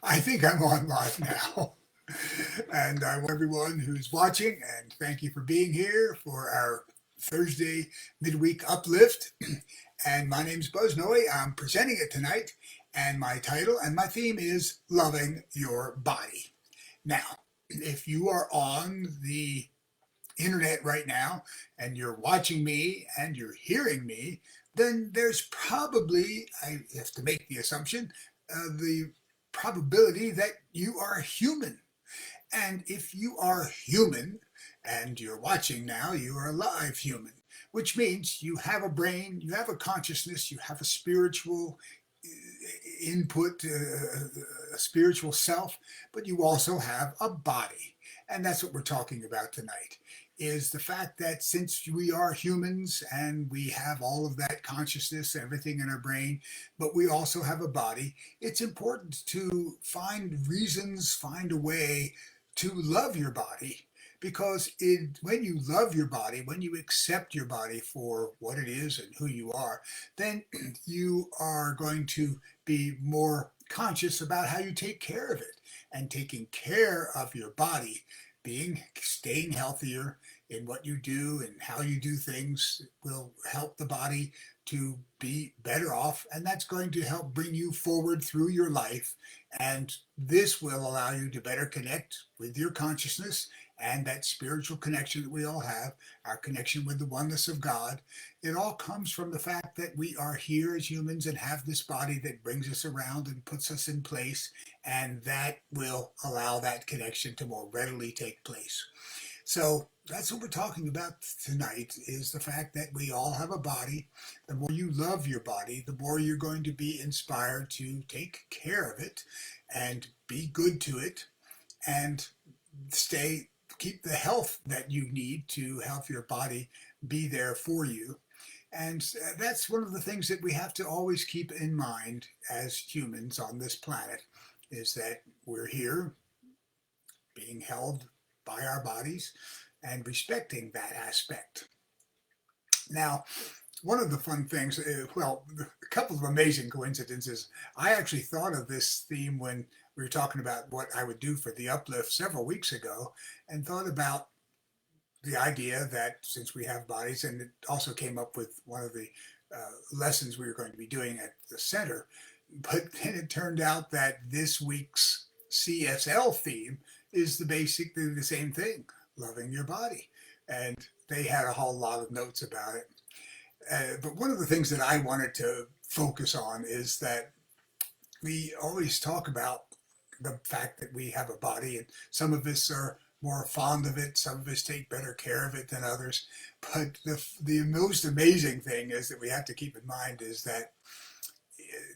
I think I'm on live now. And I want everyone who's watching, and thank you for being here for our Thursday midweek uplift. And my name's Buzz Noy. I'm presenting it tonight, and my title and my theme is Loving Your Body. Now, if you are on the internet right now and you're watching me and you're hearing me, then there's probably, I have to make the assumption, the probability that you are a human. And if you are human and you're watching now, you are a live human, which means you have a brain, you have a consciousness, you have a spiritual input, a spiritual self, but you also have a body. And that's what we're talking about tonight, is the fact that since we are humans and we have all of that consciousness, everything in our brain, but we also have a body, it's important to find reasons, find a way to love your body. Because when you love your body, when you accept your body for what it is and who you are, then you are going to be more conscious about how you take care of it. And taking care of your body, staying healthier in what you do and how you do things will help the body to be better off, and that's going to help bring you forward through your life. And this will allow you to better connect with your consciousness and that spiritual connection that we all have, our connection with the oneness of God. It all comes from the fact that we are here as humans and have this body that brings us around and puts us in place, and that will allow that connection to more readily take place. So that's what we're talking about tonight, is the fact that we all have a body. The more you love your body, the more you're going to be inspired to take care of it and be good to it and stay keep the health that you need to have your body be there for you. And that's one of the things that we have to always keep in mind as humans on this planet, is that we're here being held by our bodies and respecting that aspect. Now, one of the fun things, well, a couple of amazing coincidences. I actually thought of this theme when we were talking about what I would do for the uplift several weeks ago, and thought about the idea that since we have bodies, and it also came up with one of the lessons we were going to be doing at the center. But then it turned out that this week's CSL theme is basically the same thing, loving your body. And they had a whole lot of notes about it. But one of the things that I wanted to focus on is that we always talk about the fact that we have a body, and some of us are more fond of it, some of us take better care of it than others. But the most amazing thing is that we have to keep in mind is that,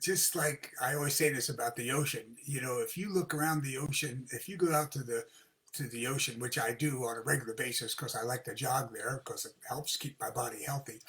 just like I always say this about the ocean, if you look around the ocean, if you go out to the ocean, which I do on a regular basis because I like to jog there because it helps keep my body healthy.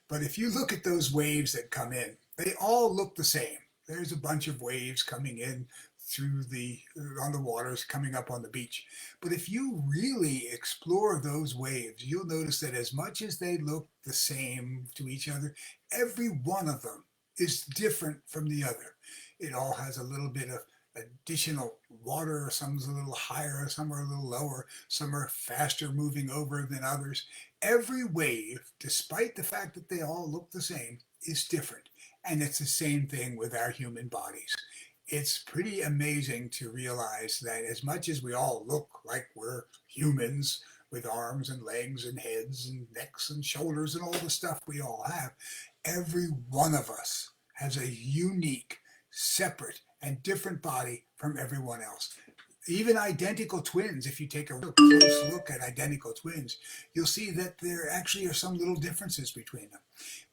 But if you look at those waves that come in, they all look the same. There's a bunch of waves coming in through on the waters, coming up on the beach. But if you really explore those waves, you'll notice that as much as they look the same to each other, every one of them is different from the other. It all has a little bit of additional water. Some's a little higher, some are a little lower, some are faster moving over than others. Every wave, despite the fact that they all look the same, is different. And it's the same thing with our human bodies. It's pretty amazing to realize that as much as we all look like we're humans with arms and legs and heads and necks and shoulders and all the stuff we all have, every one of us has a unique, separate, and different body from everyone else. Even identical twins, if you take a real close look at identical twins, you'll see that there actually are some little differences between them.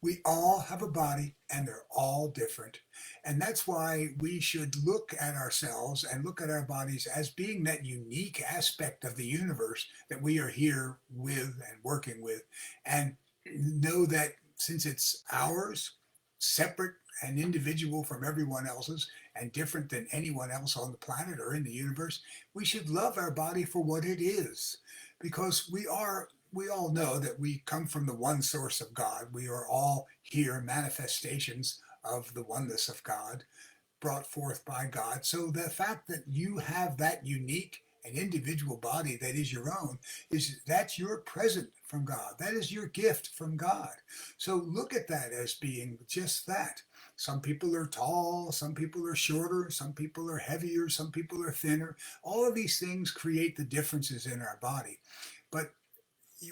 We all have a body and they're all different. And that's why we should look at ourselves and look at our bodies as being that unique aspect of the universe that we are here with and working with. And know that since it's ours, separate and individual from everyone else's, and different than anyone else on the planet or in the universe, we should love our body for what it is. Because we all know that we come from the one source of God. We are all here manifestations of the oneness of God. brought forth by God. So the fact that you have that unique and individual body that is your own, that's your present from God. That is your gift from God. So look at that as being just that. Some people are tall, some people are shorter, some people are heavier, some people are thinner. All of these things create the differences in our body. But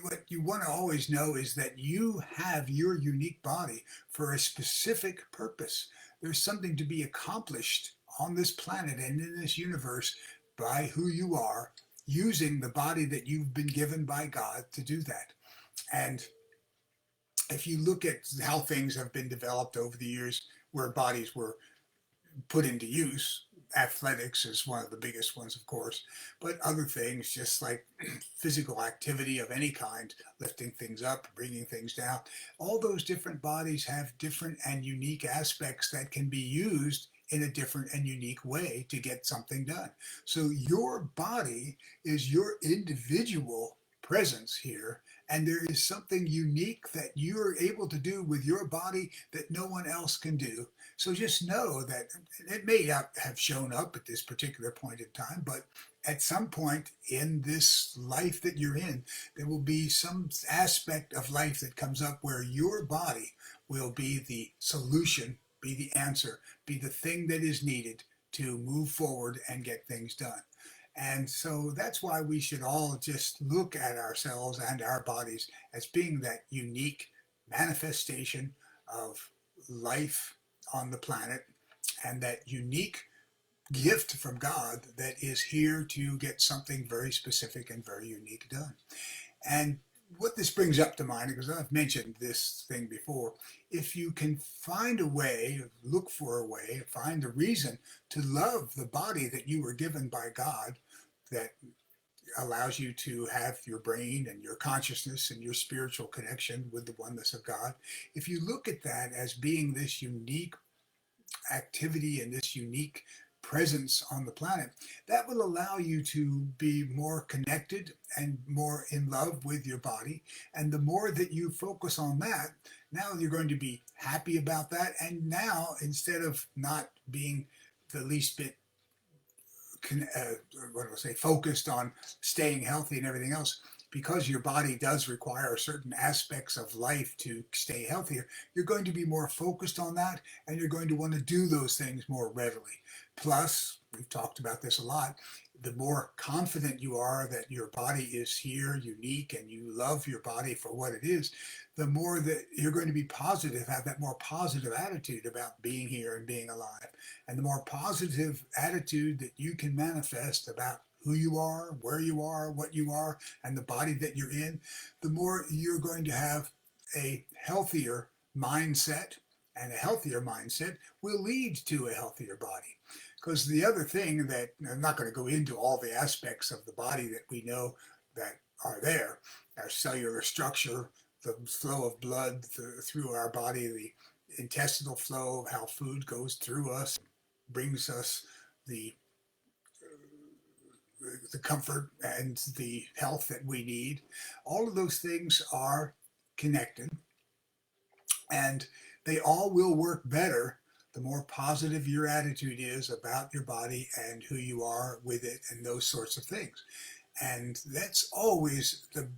what you want to always know is that you have your unique body for a specific purpose. There's something to be accomplished on this planet and in this universe by who you are, using the body that you've been given by God to do that. And if you look at how things have been developed over the years, where bodies were put into use. Athletics is one of the biggest ones, of course, but other things just like physical activity of any kind, lifting things up, bringing things down, all those different bodies have different and unique aspects that can be used in a different and unique way to get something done. So your body is your individual presence here, and there is something unique that you're able to do with your body that no one else can do. So just know that it may not have shown up at this particular point in time, but at some point in this life that you're in, there will be some aspect of life that comes up where your body will be the solution, be the answer, be the thing that is needed to move forward and get things done. And so that's why we should all just look at ourselves and our bodies as being that unique manifestation of life on the planet, and that unique gift from God that is here to get something very specific and very unique done. And what this brings up to mind, because I've mentioned this thing before, if you can find a way, look for a way, find a reason to love the body that you were given by God, that allows you to have your brain and your consciousness and your spiritual connection with the oneness of God. If you look at that as being this unique activity and this unique presence on the planet, that will allow you to be more connected and more in love with your body. And the more that you focus on that, now you're going to be happy about that. And now, instead of not being the least bit what do I say, focused on staying healthy and everything else, because your body does require certain aspects of life to stay healthier, you're going to be more focused on that, and you're going to want to do those things more readily. Plus, we've talked about this a lot, the more confident you are that your body is here, unique, and you love your body for what it is, the more that you're going to be positive, have that more positive attitude about being here and being alive. And the more positive attitude that you can manifest about who you are, where you are, what you are, and the body that you're in, the more you're going to have a healthier mindset, and a healthier mindset will lead to a healthier body. Because the other thing that, I'm not going to go into all the aspects of the body that we know that are there, our cellular structure, the flow of blood through our body, the intestinal flow of how food goes through us, brings us the the comfort and the health that we need. All of those things are connected, and they all will work better the more positive your attitude is about your body and who you are with it and those sorts of things. And that's always the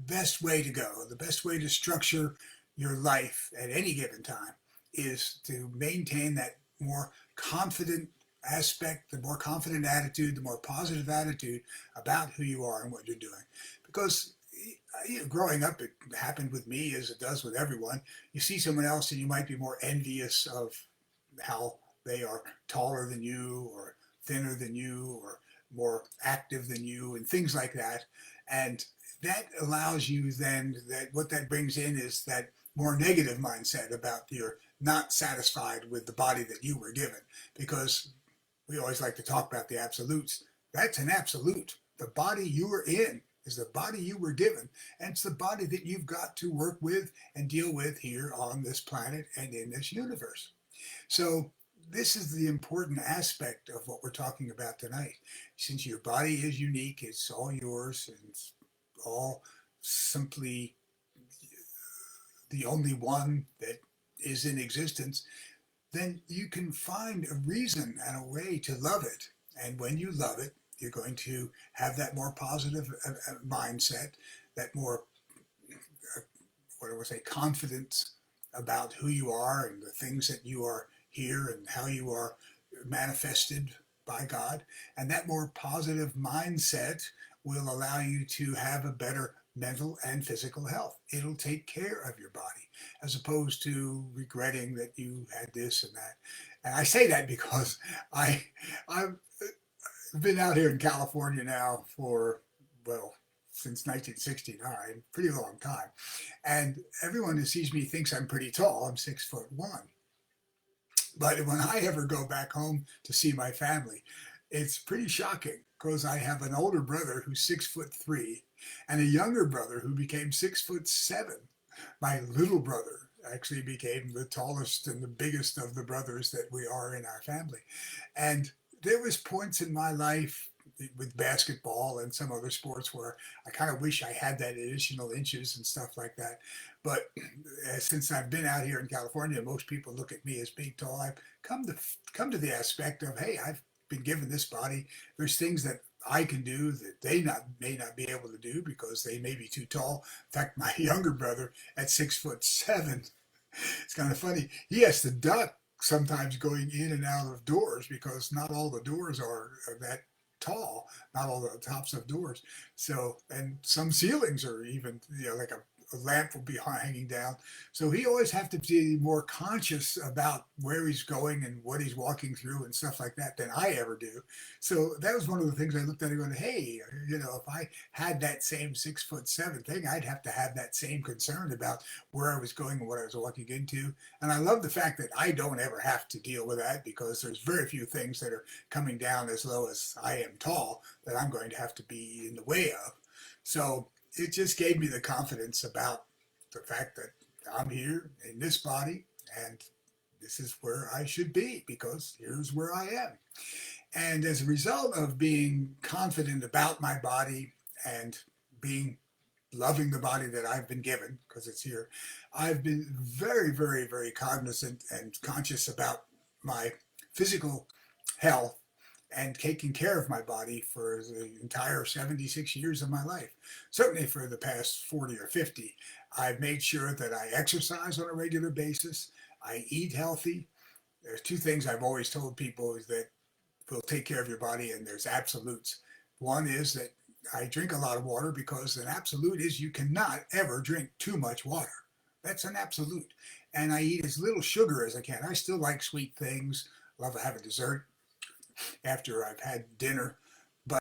best way to go. The best way to structure your life at any given time is to maintain that more confident aspect, the more confident attitude, the more positive attitude about who you are and what you're doing. Because growing up, it happened with me as it does with everyone. You see someone else and you might be more envious of how they are taller than you or thinner than you or more active than you and things like that. And that allows you then, that what that brings in is that more negative mindset about you're not satisfied with the body that you were given, because we always like to talk about the absolutes. That's an absolute. The body you were in is the body you were given, and it's the body that you've got to work with and deal with here on this planet and in this universe. So this is the important aspect of what we're talking about tonight. Since your body is unique, it's all yours, and it's all simply the only one that is in existence, then you can find a reason and a way to love it. And when you love it, you're going to have that more positive mindset, that more, what do I say, confidence about who you are and the things that you are here and how you are manifested by God. And that more positive mindset will allow you to have a better mental and physical health. It'll take care of your body as opposed to regretting that you had this and that. And I say that because I've been out here in California now for, well, since 1969, pretty long time. And everyone who sees me thinks I'm pretty tall. I'm 6'1". But when I ever go back home to see my family, it's pretty shocking because I have an older brother who's 6'3" and a younger brother who became 6'7". My little brother actually became the tallest and the biggest of the brothers that we are in our family. And there was points in my life with basketball and some other sports where I kind of wish I had that additional inches and stuff like that. But since I've been out here in California, most people look at me as being tall. I've come to the aspect of, hey, I've been given this body. There's things that I can do that they may not be able to do because they may be too tall. In fact, my younger brother at 6'7", it's kind of funny. He has to duck sometimes going in and out of doors because not all the doors are that tall, not all the tops of doors. So, and some ceilings are even, like a lamp will be hanging down. So he always have to be more conscious about where he's going and what he's walking through and stuff like that than I ever do. So that was one of the things I looked at and going, hey, if I had that same 6'7" thing, I'd have to have that same concern about where I was going and what I was walking into. And I love the fact that I don't ever have to deal with that because there's very few things that are coming down as low as I am tall that I'm going to have to be in the way of. So it just gave me the confidence about the fact that I'm here in this body and this is where I should be because here's where I am. And as a result of being confident about my body and being loving the body that I've been given because it's here, I've been very, very, very cognizant and conscious about my physical health and taking care of my body for the entire 76 years of my life. Certainly for the past 40 or 50, I've made sure that I exercise on a regular basis. I eat healthy. There's two things I've always told people is that will take care of your body, and there's absolutes. One is that I drink a lot of water because an absolute is you cannot ever drink too much water. That's an absolute. And I eat as little sugar as I can. I still like sweet things. Love to have a dessert after I've had dinner, but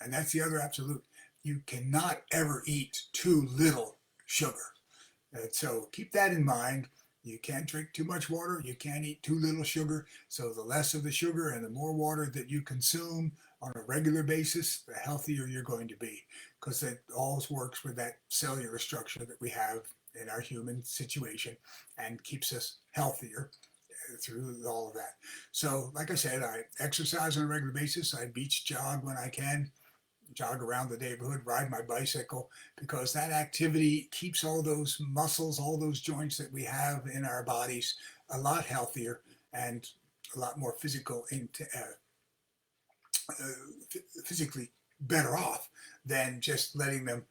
and that's the other absolute. You cannot ever eat too little sugar. And so keep that in mind. You can't drink too much water. You can't eat too little sugar. So the less of the sugar and the more water that you consume on a regular basis, the healthier you're going to be because it all works with that cellular structure that we have in our human situation and keeps us healthier through all of that. So like I said, I exercise on a regular basis. I beach jog when I can, jog around the neighborhood, ride my bicycle, because that activity keeps all those muscles, all those joints that we have in our bodies a lot healthier and a lot more physically better off than just letting them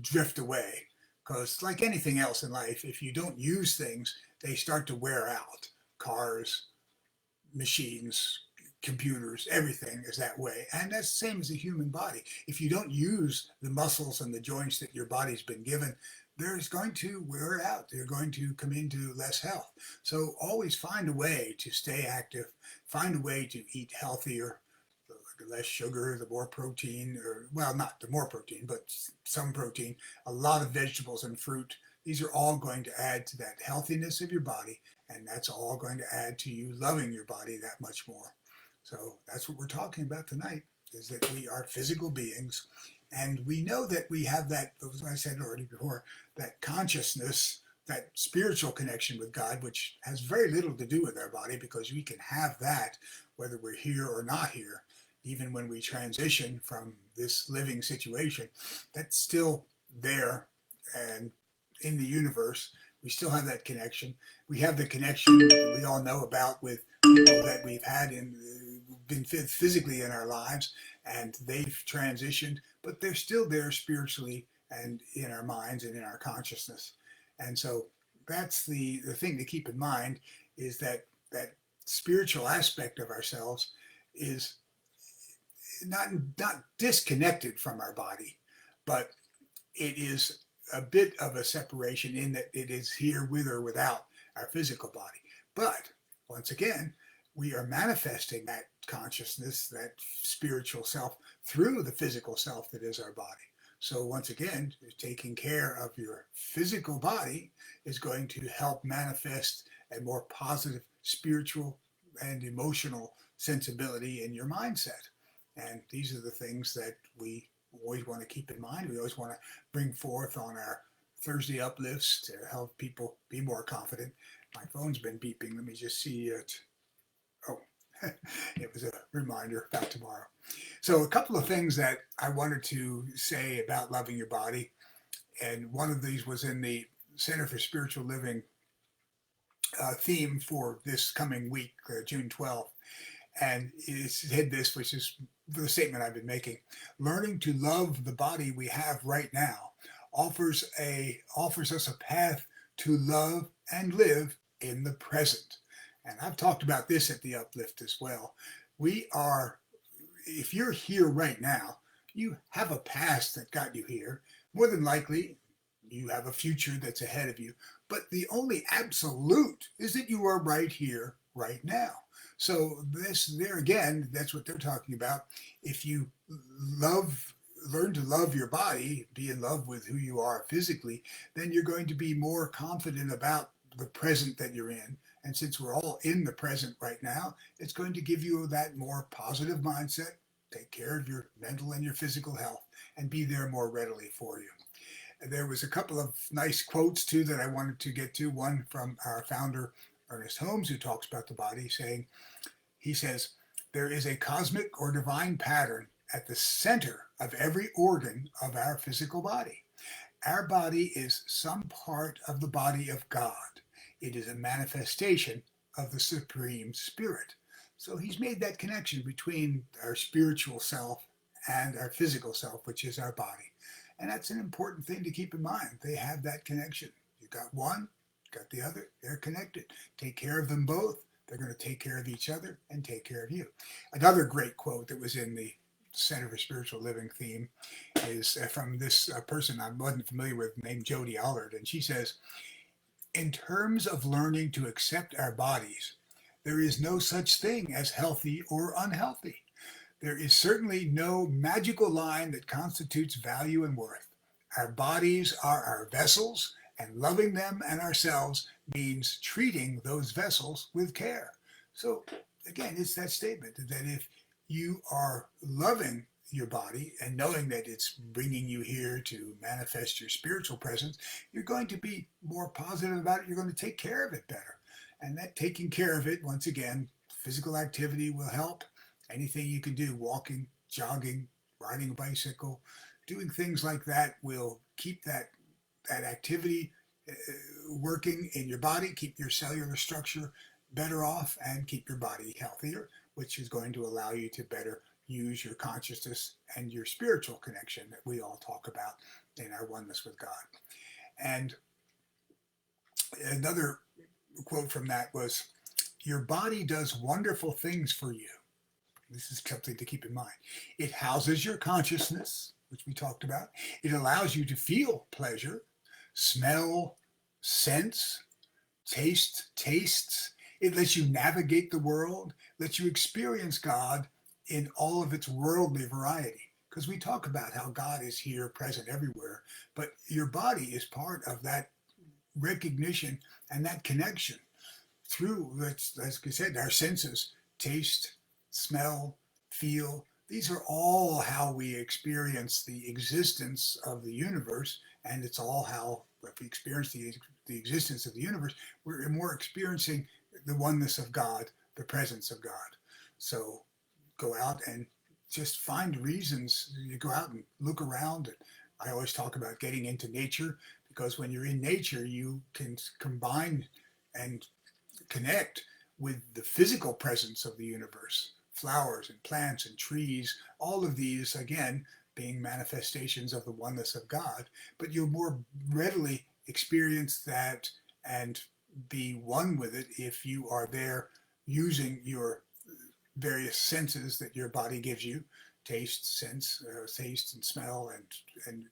drift away. Because like anything else in life, if you don't use things, they start to wear out. Cars, machines, computers, everything is that way. And that's the same as the human body. If you don't use the muscles and the joints that your body's been given, they're going to wear out. They're going to come into less health. So always find a way to stay active, find a way to eat healthier, the less sugar, the more protein, or well, not the more protein, but some protein, a lot of vegetables and fruit. These are all going to add to that healthiness of your body, and that's all going to add to you loving your body that much more. So that's what we're talking about tonight, is that we are physical beings, and we know that we have that, as I said already before, that consciousness, that spiritual connection with God, which has very little to do with our body because we can have that whether we're here or not here. Even when we transition from this living situation, that's still there and in the universe We still have that connection. We have the connection that we all know about with people that we've had been physically in our lives, and they've transitioned, but they're still there spiritually and in our minds and in our consciousness. And so that's the thing to keep in mind, is that spiritual aspect of ourselves is not disconnected from our body, but it is a bit of a separation in that it is here with or without our physical body. But once again, we are manifesting that consciousness, that spiritual self, through the physical self that is our body. So once again, taking care of your physical body is going to help manifest a more positive spiritual and emotional sensibility in your mindset. And these are the things that we always want to keep in mind. We always want to bring forth on our Thursday uplifts to help people be more confident. My phone's been beeping. Let me just see it. Oh, it was a reminder about tomorrow. So a couple of things that I wanted to say about loving your body. And one of these was in the Center for Spiritual Living theme for this coming week, June 12th. And it said this, which is the statement I've been making: learning to love the body we have right now offers us a path to love and live in the present. And I've talked about this at the Uplift as well. If you're here right now, you have a past that got you here. More than likely, you have a future that's ahead of you. But the only absolute is that you are right here, right now. So there again, that's what they're talking about. If you learn to love your body, be in love with who you are physically, then you're going to be more confident about the present that you're in. And since we're all in the present right now, it's going to give you that more positive mindset, take care of your mental and your physical health, and be there more readily for you. There was a couple of nice quotes too that I wanted to get to. One from our founder, Ernest Holmes, who talks about the body, he says, there is a cosmic or divine pattern at the center of every organ of our physical body. Our body is some part of the body of God. It is a manifestation of the Supreme Spirit. So he's made that connection between our spiritual self and our physical self, which is our body. And that's an important thing to keep in mind. They have that connection. You got one, got the other, they're connected. Take care of them both. They're going to take care of each other and take care of you. Another great quote that was in the Center for Spiritual Living theme is from this person I wasn't familiar with named Jody Allard. And she says, in terms of learning to accept our bodies, there is no such thing as healthy or unhealthy. There is certainly no magical line that constitutes value and worth. Our bodies are our vessels, and loving them and ourselves means treating those vessels with care. So again, it's that statement that if you are loving your body and knowing that it's bringing you here to manifest your spiritual presence, you're going to be more positive about it. You're going to take care of it better. And that taking care of it, once again, physical activity will help. Anything you can do, walking, jogging, riding a bicycle, doing things like that will keep that activity working in your body, keep your cellular structure better off, and keep your body healthier, which is going to allow you to better use your consciousness and your spiritual connection that we all talk about in our oneness with God. And another quote from that was, your body does wonderful things for you. This is something to keep in mind. It houses your consciousness, which we talked about. It allows you to feel pleasure, smell, sense, tastes. It lets you navigate the world, lets you experience God in all of its worldly variety. Because we talk about how God is here, present everywhere, but your body is part of that recognition and that connection through, as I said, our senses, taste, smell, feel. These are all how we experience the existence of the universe, and it's all how, if we experience the existence of the universe, we're more experiencing the oneness of God, the presence of God. So go out and just find reasons. You go out and look around. I always talk about getting into nature, because when you're in nature, you can combine and connect with the physical presence of the universe, flowers and plants and trees, all of these, again, being manifestations of the oneness of God, but you'll more readily experience that and be one with it if you are there using your various senses that your body gives you, taste, sense, taste and smell and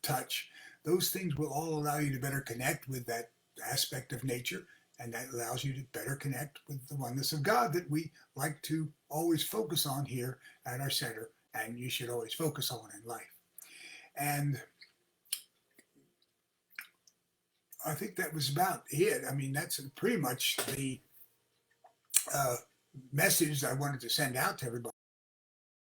touch. Those things will all allow you to better connect with that aspect of nature, and that allows you to better connect with the oneness of God that we like to always focus on here at our center, and you should always focus on in life. And I think that was about it. I mean, that's pretty much the uh, message I wanted to send out to everybody.